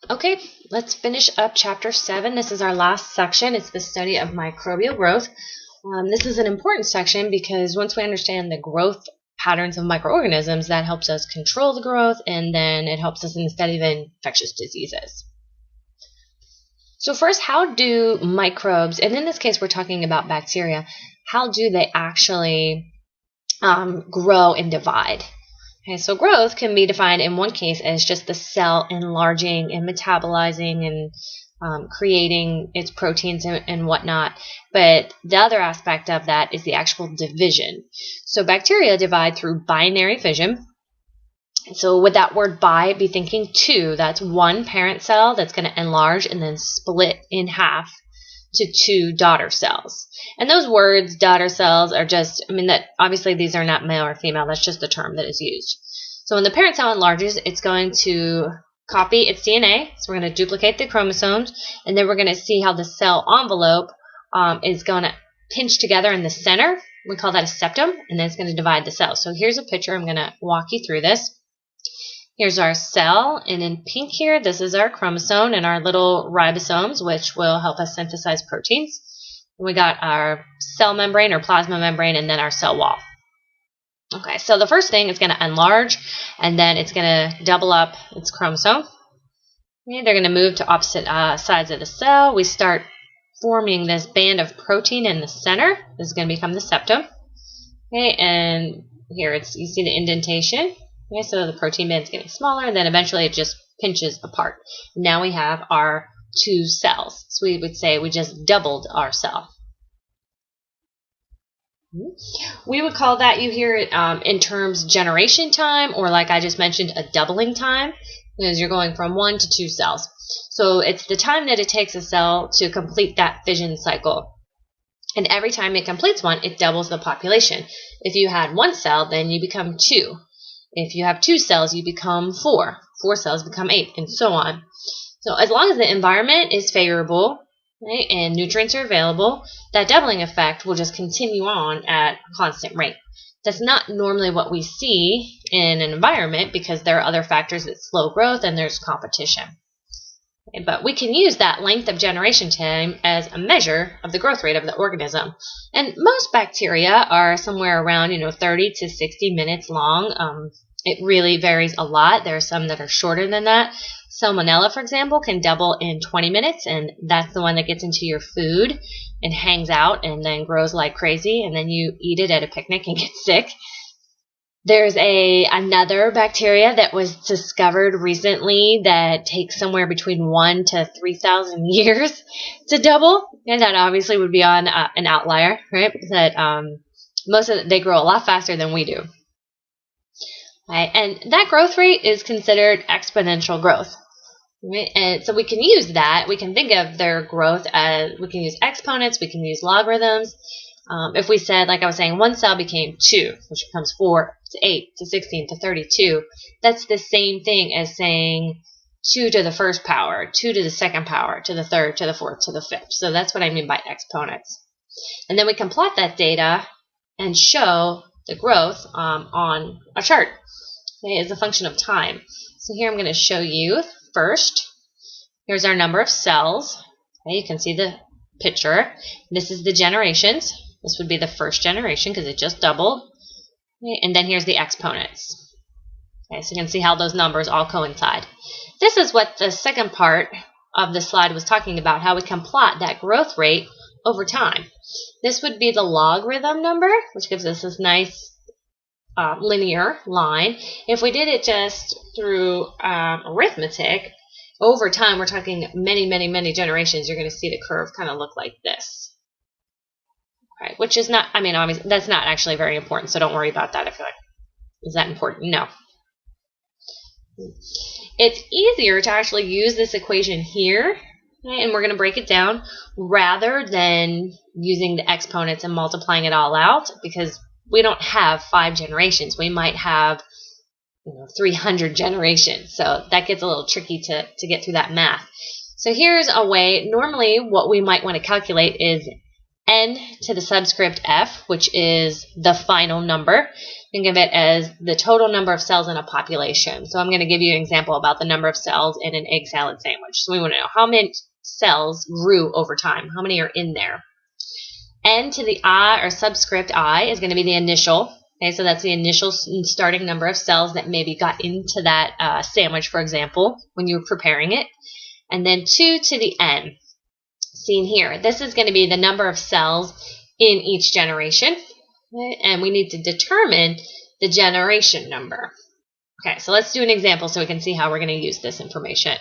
Okay, let's finish up chapter 7. This is our last section. It's the study of microbial growth. This is an important section because once we understand the growth patterns of microorganisms, that helps us control the growth, and then it helps us in the study of infectious diseases. So first, how do microbes, and in this case we're talking about bacteria, how do they actually grow and divide? Okay, so growth can be defined in one case as just the cell enlarging and metabolizing and creating its proteins and whatnot. But the other aspect of that is the actual division. So bacteria divide through binary fission. So with that word bi, be thinking two. That's one parent cell that's going to enlarge and then split in half to two daughter cells. And those words, daughter cells, are just, that obviously these are not male or female. That's just the term that is used. So when the parent cell enlarges, it's going to copy its DNA. So we're going to duplicate the chromosomes, and then we're going to see how the cell envelope is going to pinch together in the center. We call that a septum, and then it's going to divide the cells. So here's a picture. I'm going to walk you through this. Here's our cell, and in pink here, this is our chromosome and our little ribosomes, which will help us synthesize proteins. We got our cell membrane or plasma membrane, and then our cell wall. Okay, so the first thing is going to enlarge, and then it's going to double up its chromosome. Okay, they're going to move to opposite sides of the cell. We start forming this band of protein in the center. This is going to become the septum. Okay, and here you see the indentation. Okay, so the protein band is getting smaller, and then eventually it just pinches apart. Now we have our two cells. So we would say we just doubled our cell. We would call that, you hear it in terms generation time, or like I just mentioned, a doubling time, because you're going from 1 to 2 cells. So it's the time that it takes a cell to complete that fission cycle. And every time it completes one, it doubles the population. If you had 1 cell, then you become 2. If you have 2 cells, you become 4. 4 cells become 8, and so on. So as long as the environment is favorable, right, and nutrients are available, that doubling effect will just continue on at a constant rate. That's not normally what we see in an environment because there are other factors that slow growth and there's competition. Okay, but we can use that length of generation time as a measure of the growth rate of the organism. And most bacteria are somewhere around 30 to 60 minutes long. It really varies a lot. There are some that are shorter than that. Salmonella, for example, can double in 20 minutes, and that's the one that gets into your food and hangs out and then grows like crazy, and then you eat it at a picnic and get sick. There's another bacteria that was discovered recently that takes somewhere between 1 to 3,000 years to double, and that obviously would be on an outlier, right? That they grow a lot faster than we do. Right? And that growth rate is considered exponential growth. Right? And so we can use that. We can think of their growth as, we can use exponents, we can use logarithms. If we said, like I was saying, 1 cell became 2, which becomes 4 to 8 to 16 to 32, that's the same thing as saying 2 to the first power, 2 to the second power, to the third, to the fourth, to the fifth. So that's what I mean by exponents. And then we can plot that data and show the growth on a chart. Okay, as a function of time. So here I'm going to show you first. Here's our number of cells. Okay, you can see the picture. This is the generations. This would be the first generation because it just doubled. Okay, and then here's the exponents. Okay, so you can see how those numbers all coincide. This is what the second part of the slide was talking about, how we can plot that growth rate over time. This would be the logarithm number, which gives us this nice linear line. If we did it just through arithmetic, over time, we're talking many, many, many generations, you're going to see the curve kind of look like this. Right, which is not, obviously, that's not actually very important, so don't worry about that. If you're like, is that important? No. It's easier to actually use this equation here, right, and we're going to break it down, rather than using the exponents and multiplying it all out, because we don't have 5 generations. We might have 300 generations. So that gets a little tricky to get through that math. So here's a way. Normally what we might want to calculate is n to the subscript f, which is the final number. think of it as the total number of cells in a population. So I'm going to give you an example about the number of cells in an egg salad sandwich. So we want to know how many cells grew over time. How many are in there? N to the I, or subscript I, is going to be the initial. Okay, so that's the initial starting number of cells that maybe got into that sandwich, for example, when you were preparing it. And then 2 to the N, seen here. This is going to be the number of cells in each generation. Okay, and we need to determine the generation number. Okay, so let's do an example so we can see how we're going to use this information.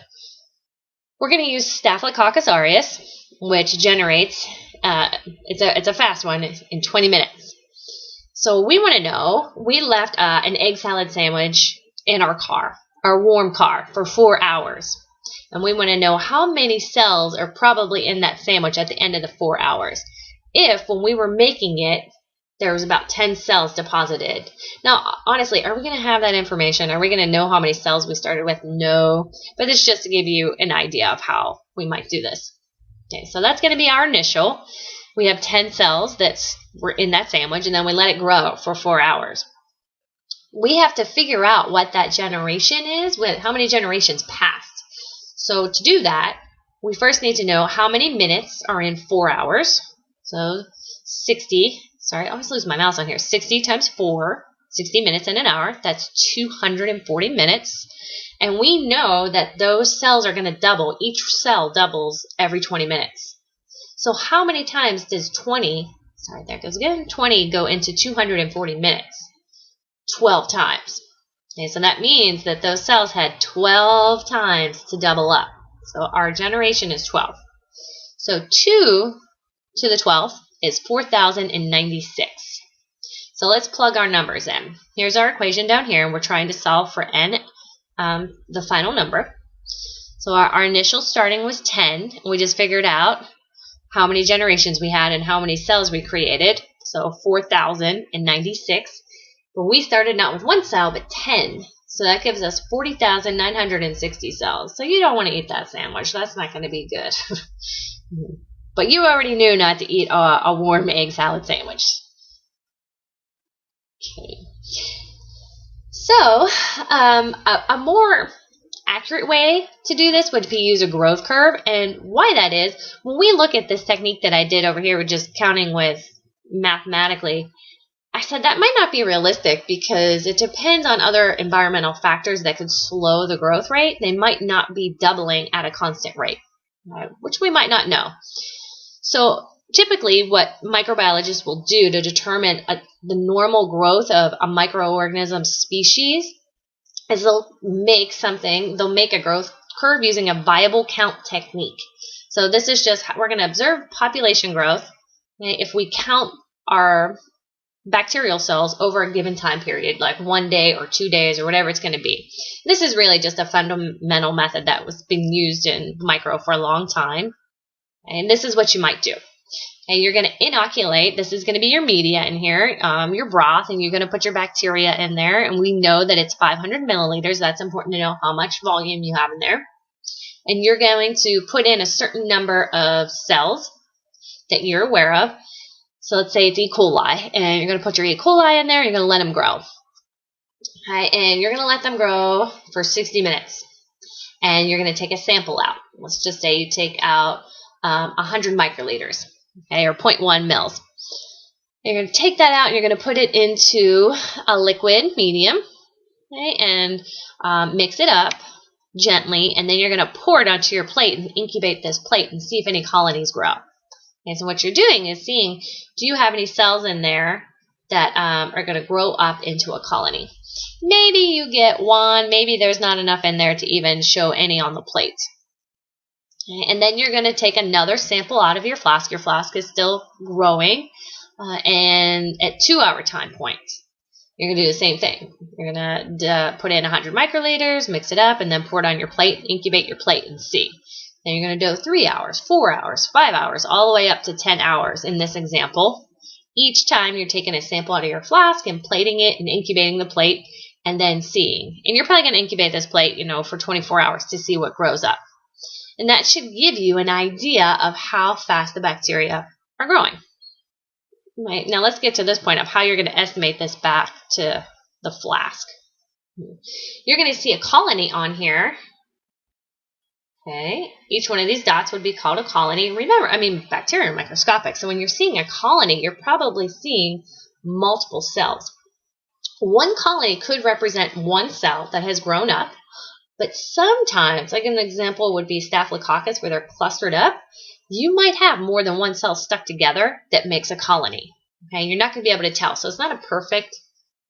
We're going to use Staphylococcus aureus, which generates, it's a fast one, in 20 minutes. So we want to know, we left an egg salad sandwich in our car, our warm car, for 4 hours. And we want to know how many cells are probably in that sandwich at the end of the 4 hours. If, when we were making it, there was about 10 cells deposited. Now, honestly, are we going to have that information? Are we going to know how many cells we started with? No. But it's just to give you an idea of how we might do this. Okay, so that's going to be our initial. We have 10 cells that were in that sandwich, and then we let it grow for 4 hours. We have to figure out what that generation is, how many generations passed. So to do that, we first need to know how many minutes are in 4 hours. So 60, sorry, I always lose my mouse on here. 60 times 4, 60 minutes in an hour. That's 240 minutes. And we know that those cells are going to double. Each cell doubles every 20 minutes. So how many times does 20 go into 240 minutes? 12 times. Okay, so that means that those cells had 12 times to double up. So our generation is 12. So 2 to the 12th is 4,096. So let's plug our numbers in. Here's our equation down here, and we're trying to solve for n, the final number. So our initial starting was 10, and we just figured out how many generations we had and how many cells we created. So 4,096. But we started not with 1 cell, but 10. So that gives us 40,960 cells. So you don't want to eat that sandwich. That's not going to be good. But you already knew not to eat a warm egg salad sandwich. Okay. So a more accurate way to do this would be use a growth curve. And why that is, when we look at this technique that I did over here with just counting with mathematically, I said that might not be realistic because it depends on other environmental factors that could slow the growth rate. They might not be doubling at a constant rate, which we might not know. So typically what microbiologists will do to determine the normal growth of a microorganism species is they'll make a growth curve using a viable count technique. So this is just, we're going to observe population growth. Okay, if we count our bacterial cells over a given time period, like 1 day or 2 days or whatever it's going to be. This is really just a fundamental method that was being used in micro for a long time. And this is what you might do. Okay, you're going to inoculate. This is going to be your media in here, your broth, and you're going to put your bacteria in there. And we know that it's 500 milliliters. That's important to know how much volume you have in there. And you're going to put in a certain number of cells that you're aware of. So let's say it's E. coli, and you're going to put your E. coli in there, and you're going to let them grow. Okay, and you're going to let them grow for 60 minutes. And you're going to take a sample out. Let's just say you take out 100 microliters, okay, or 0.1 mils. You're going to take that out, and you're going to put it into a liquid medium, okay, and mix it up gently, and then you're going to pour it onto your plate and incubate this plate and see if any colonies grow. Okay, so what you're doing is seeing, do you have any cells in there that are going to grow up into a colony? Maybe you get one, maybe there's not enough in there to even show any on the plate. Okay, and then you're going to take another sample out of your flask. Your flask is still growing, and at 2 hour time point, you're going to do the same thing. You're going to put in 100 microliters, mix it up, and then pour it on your plate, incubate your plate, and see. Then you're going to do 3 hours, 4 hours, 5 hours, all the way up to 10 hours in this example. Each time you're taking a sample out of your flask and plating it and incubating the plate and then seeing. And you're probably going to incubate this plate, for 24 hours to see what grows up. And that should give you an idea of how fast the bacteria are growing. Right. Now let's get to this point of how you're going to estimate this back to the flask. You're going to see a colony on here. Okay, each one of these dots would be called a colony. Remember, bacteria are microscopic, so when you're seeing a colony, you're probably seeing multiple cells. One colony could represent one cell that has grown up, but sometimes, like an example would be Staphylococcus, where they're clustered up, you might have more than one cell stuck together that makes a colony. Okay, you're not going to be able to tell, so it's not a perfect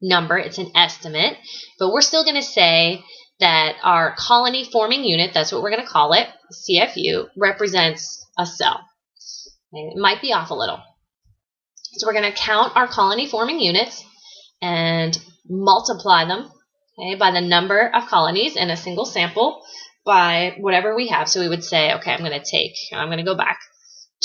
number, it's an estimate, but we're still going to say that our colony forming unit, that's what we're going to call it, CFU, represents a cell. Okay, it might be off a little. So we're going to count our colony forming units and multiply them, okay, by the number of colonies in a single sample by whatever we have. So we would say, okay, I'm going to go back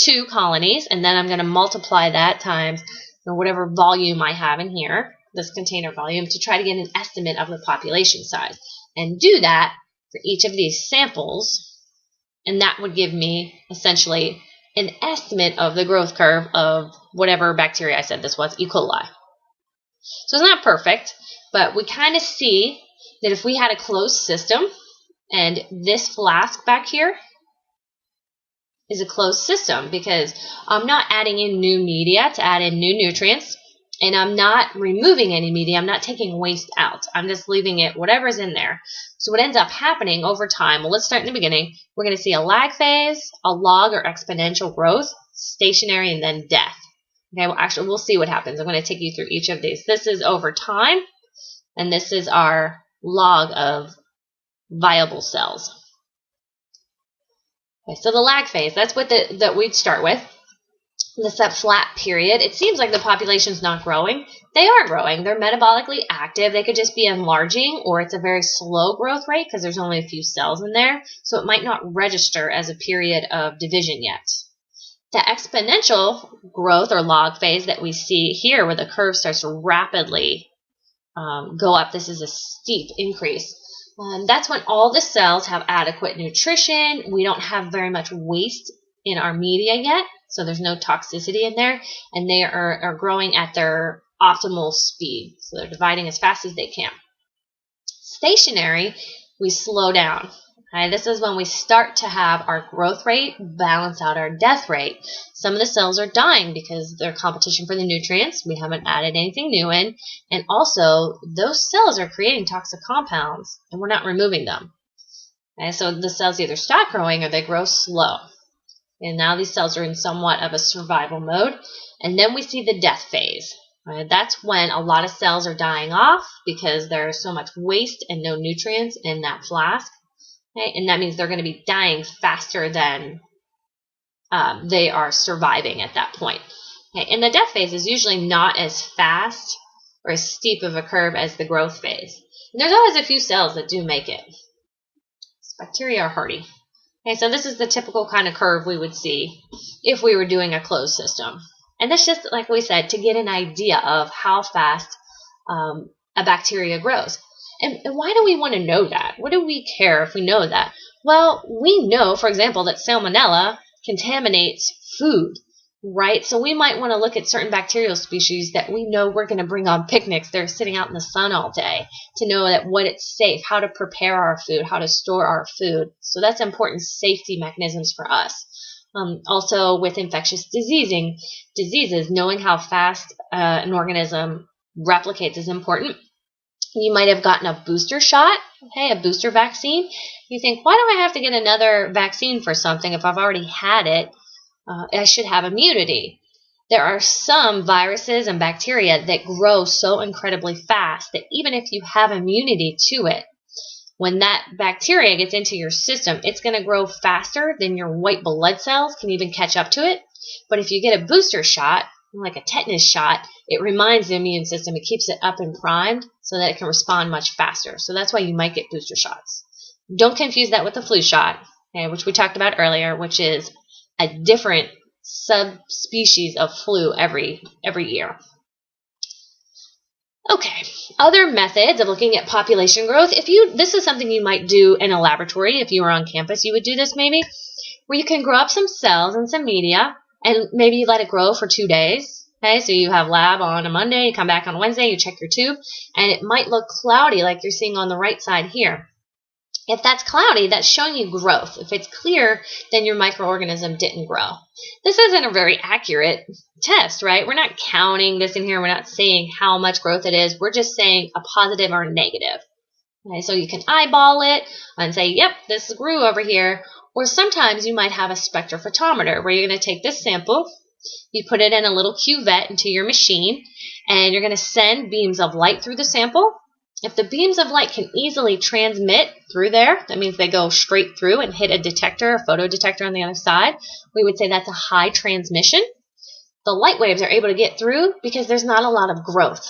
2 colonies, and then I'm going to multiply that times whatever volume I have in here, this container volume, to try to get an estimate of the population size. And do that for each of these samples, and that would give me essentially an estimate of the growth curve of whatever bacteria I said this was, E. coli. So it's not perfect, but we kind of see that if we had a closed system, and this flask back here is a closed system because I'm not adding in new media to add in new nutrients, and I'm not removing any media. I'm not taking waste out. I'm just leaving it, whatever's in there. So what ends up happening over time, well, let's start in the beginning. We're going to see a lag phase, a log or exponential growth, stationary, and then death. Okay, well, actually, we'll see what happens. I'm going to take you through each of these. This is over time, and this is our log of viable cells. Okay, so the lag phase, that's what that we'd start with. That flat period, it seems like the population's not growing. They are growing. They're metabolically active. They could just be enlarging, or it's a very slow growth rate because there's only a few cells in there, so it might not register as a period of division yet. The exponential growth or log phase that we see here, where the curve starts to rapidly go up, this is a steep increase. That's when all the cells have adequate nutrition. We don't have very much waste in our media yet, so there's no toxicity in there, and they are growing at their optimal speed, so they're dividing as fast as they can. Stationary, we slow down. Okay, this is when we start to have our growth rate balance out our death rate. Some of the cells are dying because they're competition for the nutrients. We haven't added anything new in, and also those cells are creating toxic compounds, and we're not removing them. Okay, so the cells either stop growing or they grow slow. And now these cells are in somewhat of a survival mode. And then we see the death phase. Right? That's when a lot of cells are dying off because there's so much waste and no nutrients in that flask. Okay? And that means they're going to be dying faster than they are surviving at that point. Okay? And the death phase is usually not as fast or as steep of a curve as the growth phase. And there's always a few cells that do make it. Bacteria are hardy. Okay, so this is the typical kind of curve we would see if we were doing a closed system. And that's just, like we said, to get an idea of how fast a bacteria grows. And why do we want to know that? What do we care if we know that? Well, we know, for example, that Salmonella contaminates food, right? So we might want to look at certain bacterial species that we know we're going to bring on picnics. They're sitting out in the sun all day, to know that what it's safe, how to prepare our food, how to store our food. So that's important safety mechanisms for us. Also with infectious diseases, knowing how fast an organism replicates is important. You might have gotten a booster shot, okay, a booster vaccine. You think, why do I have to get another vaccine for something if I've already had it? I should have immunity. There are some viruses and bacteria that grow so incredibly fast that even if you have immunity to it, when that bacteria gets into your system, it's going to grow faster than your white blood cells can even catch up to it. But if you get a booster shot, like a tetanus shot, it reminds the immune system, it keeps it up and primed so that it can respond much faster. So that's why you might get booster shots. Don't confuse that with the flu shot, okay, which we talked about earlier, which is a different subspecies of flu every year. Okay, other methods of looking at population growth. This is something you might do in a laboratory. If you were on campus, you would do this where you can grow up some cells and some media, and maybe you let it grow for 2 days, Okay, so you have lab on a Monday, you come back on a Wednesday, you check your tube, and it might look cloudy like you're seeing on the right side here. If that's cloudy, that's showing you growth. If it's clear, then your microorganism didn't grow. This isn't a very accurate test, right? We're not counting this in here. We're not saying how much growth it is. We're just saying a positive or a negative. Okay, so you can eyeball it and say, yep, this grew over here. Or sometimes you might have a spectrophotometer where you're going to take this sample, you put it in a little cuvette into your machine, and you're going to send beams of light through the sample. If the beams of light can easily transmit through there, that means they go straight through and hit a detector, a photodetector on the other side, we would say that's a high transmission. The light waves are able to get through because there's not a lot of growth.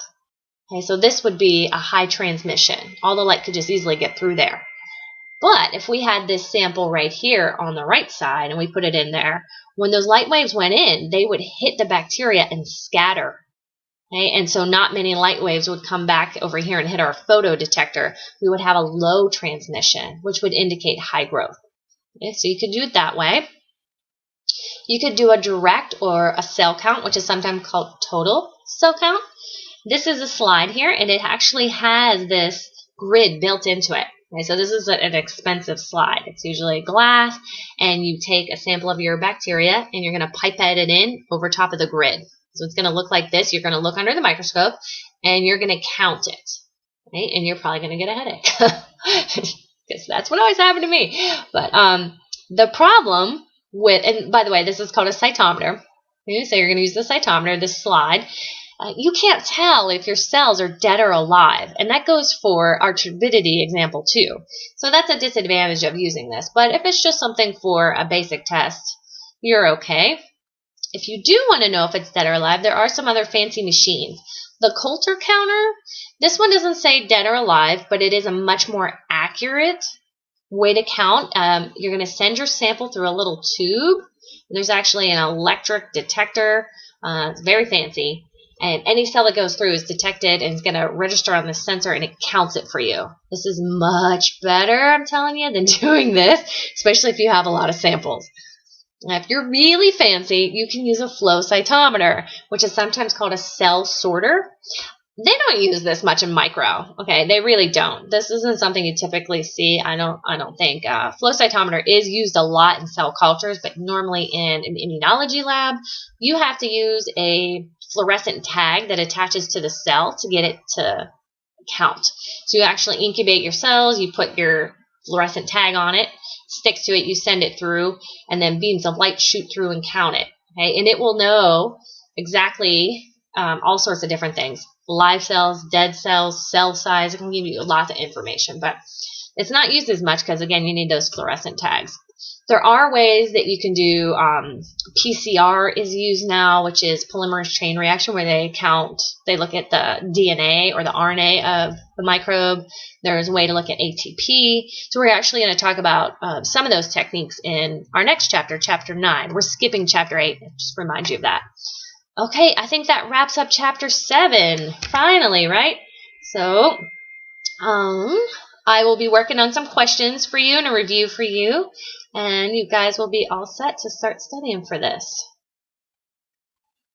Okay, so this would be a high transmission. All the light could just easily get through there. But if we had this sample right here on the right side and we put it in there, when those light waves went in, they would hit the bacteria and scatter. Okay, and so not many light waves would come back over here and hit our photodetector. We would have a low transmission, which would indicate high growth. Okay, so you could do it that way. You could do a direct or a cell count, which is sometimes called total cell count. This is a slide here, and it actually has this grid built into it. Okay, so this is an expensive slide. It's usually glass, and you take a sample of your bacteria, and you're going to pipette it in over top of the grid. So it's going to look like this. You're going to look under the microscope, and you're going to count it. Okay? And you're probably going to get a headache. Because that's what always happened to me. But the problem with, and by the way, this is called a cytometer. Okay? So you're going to use the cytometer, this slide. You can't tell if your cells are dead or alive. And that goes for our turbidity example too. So that's a disadvantage of using this. But if it's just something for a basic test, you're okay. If you do want to know if it's dead or alive, there are some other fancy machines. The Coulter counter, this one doesn't say dead or alive, but it is a much more accurate way to count. You're going to send your sample through a little tube. There's actually an electric detector. It's very fancy. And any cell that goes through is detected and is going to register on the sensor, and it counts it for you. This is much better, I'm telling you, than doing this, especially if you have a lot of samples. Now, if you're really fancy, you can use a flow cytometer, which is sometimes called a cell sorter. They don't use this much in micro. Okay, they really don't. This isn't something you typically see. I don't think. Flow cytometer is used a lot in cell cultures, but normally in an immunology lab, you have to use a fluorescent tag that attaches to the cell to get it to count. So you actually incubate your cells, you put your fluorescent tag on it, sticks to it, you send it through, and then beams of light shoot through and count it. Okay, and it will know exactly all sorts of different things. Live cells, dead cells, cell size. It can give you lots of information, but it's not used as much because, again, you need those fluorescent tags. There are ways that you can do, PCR is used now, which is polymerase chain reaction, where they look at the DNA or the RNA of the microbe. There's a way to look at ATP. So we're actually going to talk about some of those techniques in our next chapter, Chapter 9. We're skipping Chapter 8, just to remind you of that. Okay, I think that wraps up Chapter 7, finally, right? So, I will be working on some questions for you and a review for you, and you guys will be all set to start studying for this.